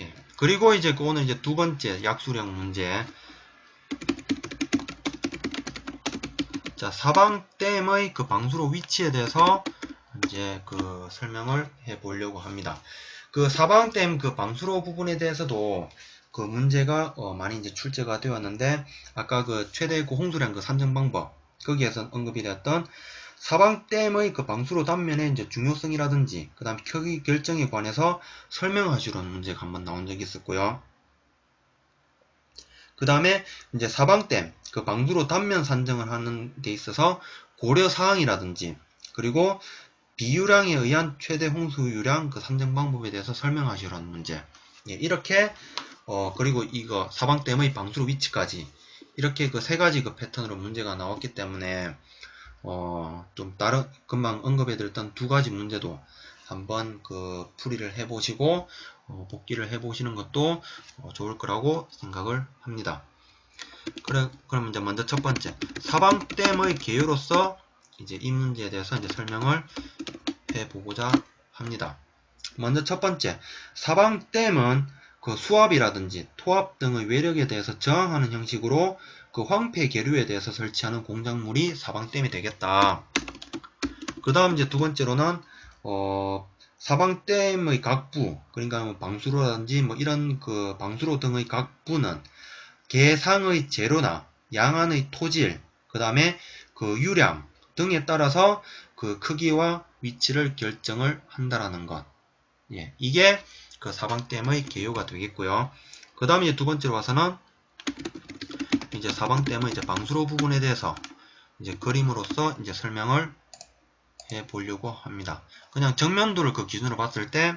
예. 그리고 이제 그거는 이제 두 번째 약수령 문제. 자, 사방댐의 그 방수로 위치에 대해서 이제 그 설명을 해 보려고 합니다. 그 사방댐 그 방수로 부분에 대해서도 그 문제가 많이 이제 출제가 되었는데, 아까 그 최대 그 홍수량 그 산정 방법 거기에서 언급이 되었던 사방댐의 그 방수로 단면의 이제 중요성이라든지 그 다음 크기 결정에 관해서 설명하시는 문제가 한번 나온 적이 있었고요. 그 다음에 이제 사방댐 그 방수로 단면 산정을 하는 데 있어서 고려 사항이라든지 그리고 비유량에 의한 최대 홍수유량 그 산정 방법에 대해서 설명하시라는 문제. 예, 이렇게 그리고 이거 사방댐의 방수로 위치까지 이렇게 그 세 가지 그 패턴으로 문제가 나왔기 때문에 좀 다른 금방 언급해드렸던 두 가지 문제도 한번 그 풀이를 해보시고 복기를 해보시는 것도 좋을 거라고 생각을 합니다. 그럼 이제 먼저 첫 번째 사방댐의 개요로서 이제 이 문제에 대해서 이제 설명을 해보고자 합니다. 먼저 첫 번째, 사방댐은 그 수압이라든지 토압 등의 외력에 대해서 저항하는 형식으로 그 황폐 계류에 대해서 설치하는 공작물이 사방댐이 되겠다. 그 다음 이제 두 번째로는 사방댐의 각부, 그러니까 뭐 방수로라든지 뭐 이런 그 방수로 등의 각부는 개상의 재료나 양안의 토질, 그 다음에 그 유량 등에 따라서 그 크기와 위치를 결정을 한다라는 것. 예, 이게 그 사방댐의 개요가 되겠고요. 그 다음에 이제 두 번째로 와서는 이제 사방댐의 이제 방수로 부분에 대해서 이제 그림으로서 이제 설명을 해 보려고 합니다. 그냥 정면도를 그 기준으로 봤을 때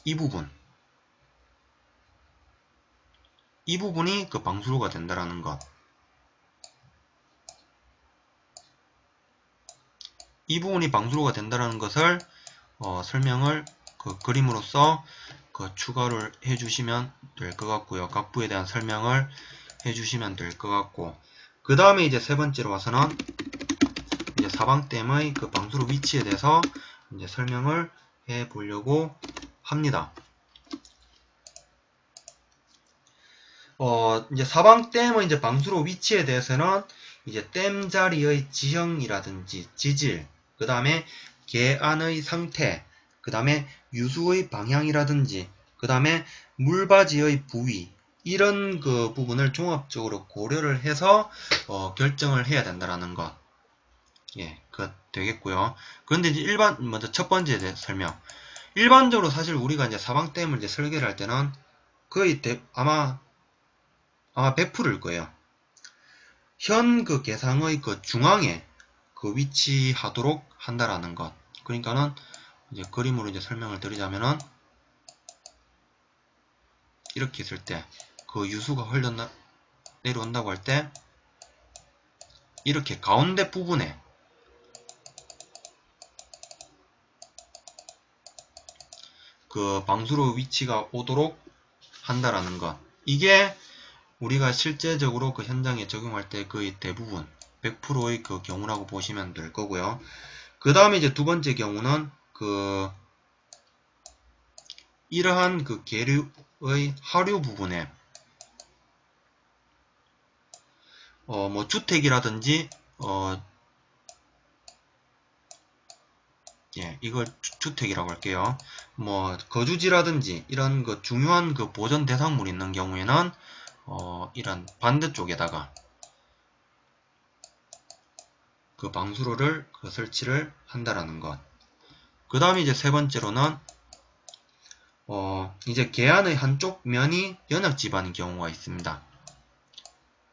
이 부분이 그 방수로가 된다라는 것. 이 부분이 방수로가 된다는 것을 설명을 그 그림으로써 그 추가를 해주시면 될 것 같고요. 각부에 대한 설명을 해주시면 될 것 같고, 그 다음에 이제 세 번째로 와서는 이제 사방댐의 그 방수로 위치에 대해서 이제 설명을 해 보려고 합니다. 이제 사방댐의 이제 방수로 위치에 대해서는 이제 댐 자리의 지형이라든지 지질, 그 다음에 계안의 상태, 그 다음에 유수의 방향이라든지, 그 다음에 물바지의 부위, 이런 그 부분을 종합적으로 고려를 해서 결정을 해야 된다라는 것. 예, 그 되겠고요. 그런데 이제 먼저 첫 번째 설명. 일반적으로 사실 우리가 이제 사방댐을 이제 설계를 할 때는 거의 아마 100%일 거예요. 현 그 개상의 그 중앙에 그 위치하도록 한다라는 것. 그러니까는 이제 그림으로 이제 설명을 드리자면은 이렇게 있을 때 그 유수가 내려온다고 할 때 이렇게 가운데 부분에 그 방수로 위치가 오도록 한다라는 것. 이게 우리가 실제적으로 그 현장에 적용할 때 거의 대부분 100%의 그 경우라고 보시면 될 거고요. 그 다음에 이제 두 번째 경우는 그 이러한 그 계류의 하류 부분에 뭐 주택이라든지 예, 이걸 주택이라고 할게요. 뭐 거주지라든지 이런 그 중요한 그 보전 대상물이 있는 경우에는 이런 반대쪽에다가 그 방수로를 그 설치를 한다라는 것. 그 다음에 이제 세 번째로는 이제 계안의 한쪽 면이 연약 지반인 경우가 있습니다.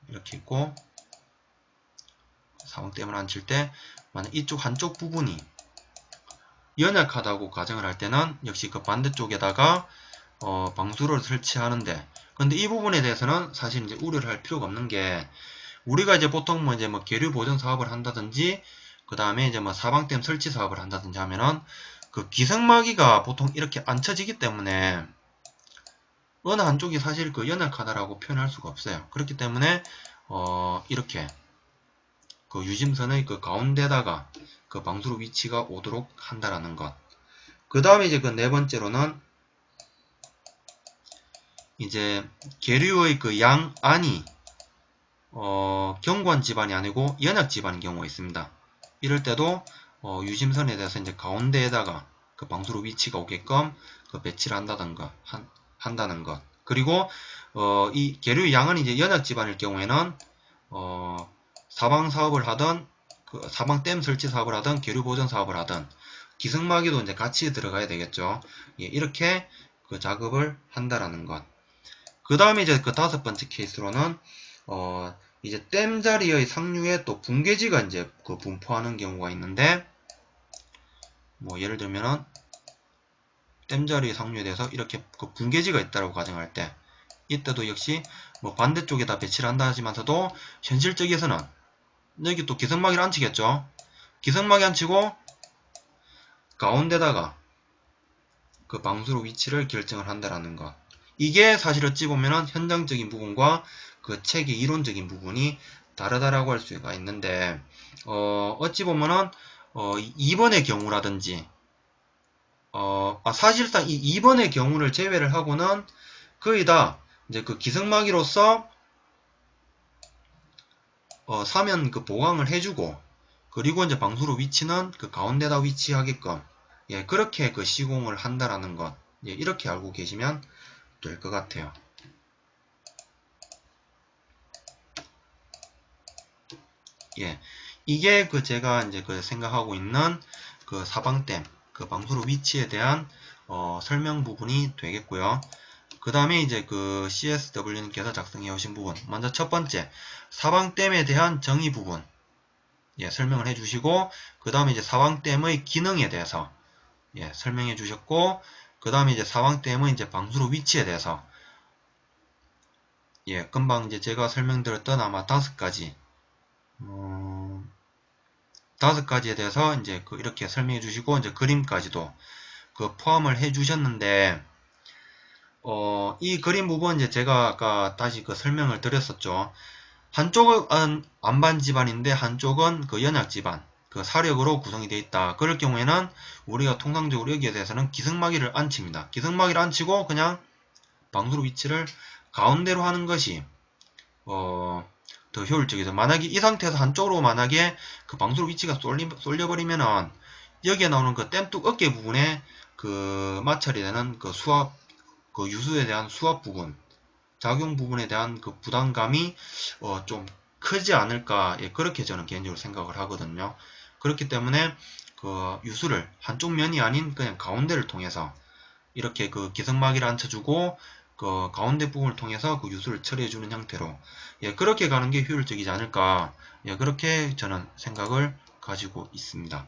이렇게 있고 사방댐을 앉힐 때 만약 이쪽 한쪽 부분이 연약하다고 가정을 할 때는 역시 그 반대쪽에다가 방수로를 설치하는데, 근데 이 부분에 대해서는 사실 이제 우려를 할 필요가 없는 게, 우리가 이제 보통 뭐 이제 뭐 계류 보전 사업을 한다든지 그 다음에 이제 뭐 사방댐 설치 사업을 한다든지 하면은 그 기성마기가 보통 이렇게 안 쳐지기 때문에 어느 한쪽이 사실 그 연약하다라고 표현할 수가 없어요. 그렇기 때문에 이렇게 그 유심선의 그 가운데다가 그 방수로 위치가 오도록 한다라는 것. 그 다음에 이제 그 네 번째로는 이제 계류의 그 양안이 경관 지반이 아니고 연약 지반인 경우가 있습니다. 이럴 때도 유심선에 대해서 이제 가운데에다가 그 방수로 위치가 오게끔 그 배치를 한다는 것. 그리고 이 계류의 양은 이제 연약 지반일 경우에는 사방 사업을 하던 그 사방댐 설치 사업을 하던 계류 보전 사업을 하던 기승막이도 이제 같이 들어가야 되겠죠. 예, 이렇게 그 작업을 한다라는 것. 그 다음에 이제 그 다섯 번째 케이스로는 이제 댐 자리의 상류에 또 붕괴지가 이제 그 분포하는 경우가 있는데, 뭐 예를 들면은 댐 자리의 상류에 대해서 이렇게 그 붕괴지가 있다고 가정할 때, 이때도 역시 뭐 반대쪽에다 배치를 한다 하지만서도 현실적에서는 여기 또 기성막이를 안 치겠죠. 기성막이 안 치고 가운데다가 그 방수로 위치를 결정을 한다라는 것. 이게 사실 어찌 보면은 현장적인 부분과 그 책의 이론적인 부분이 다르다라고 할 수가 있는데, 어찌 보면은 2번의 경우라든지 사실상 이 2번의 경우를 제외를 하고는 거의 다 이제 그 기성막이로서 사면 그 보강을 해주고, 그리고 이제 방수로 위치는 그 가운데다 위치하게끔, 예, 그렇게 그 시공을 한다라는 것, 예, 이렇게 알고 계시면 될 것 같아요. 예, 이게 그 제가 이제 그 생각하고 있는 그 사방댐, 그 방수로 위치에 대한 설명 부분이 되겠고요. 그 다음에 이제 그 CSW님께서 작성해 오신 부분, 먼저 첫 번째 사방댐에 대한 정의 부분, 예, 설명을 해주시고, 그 다음에 이제 사방댐의 기능에 대해서, 예, 설명해 주셨고, 그 다음에 이제 사방댐의 이제 방수로 위치에 대해서, 예, 금방 이제 제가 설명드렸던 아마 5가지, 5가지에 대해서 이제 그 이렇게 설명해 주시고, 이제 그림까지도 그 포함을 해 주셨는데, 이 그림 부분 이제 제가 아까 다시 그 설명을 드렸었죠. 한쪽은 안반 지반인데 한쪽은 그 연약 지반, 그 사력으로 구성이 되어 있다. 그럴 경우에는 우리가 통상적으로 여기에 대해서는 기승막이를 안 칩니다. 기승막이를 안 치고 그냥 방수로 위치를 가운데로 하는 것이 더 효율적이죠. 만약에 이 상태에서 한쪽으로 만약에 그 방수로 위치가 쏠려버리면은 여기에 나오는 그 댐뚝 어깨 부분에 그 마찰이 되는 그 수압, 그 유수에 대한 수압 부분, 작용 부분에 대한 그 부담감이 좀 크지 않을까, 예, 그렇게 저는 개인적으로 생각을 하거든요. 그렇기 때문에 그 유수를 한쪽 면이 아닌 그냥 가운데를 통해서 이렇게 그 기성막이를 앉혀주고 그 가운데 부분을 통해서 그 유수를 처리해주는 형태로, 예, 그렇게 가는 게 효율적이지 않을까, 예, 그렇게 저는 생각을 가지고 있습니다.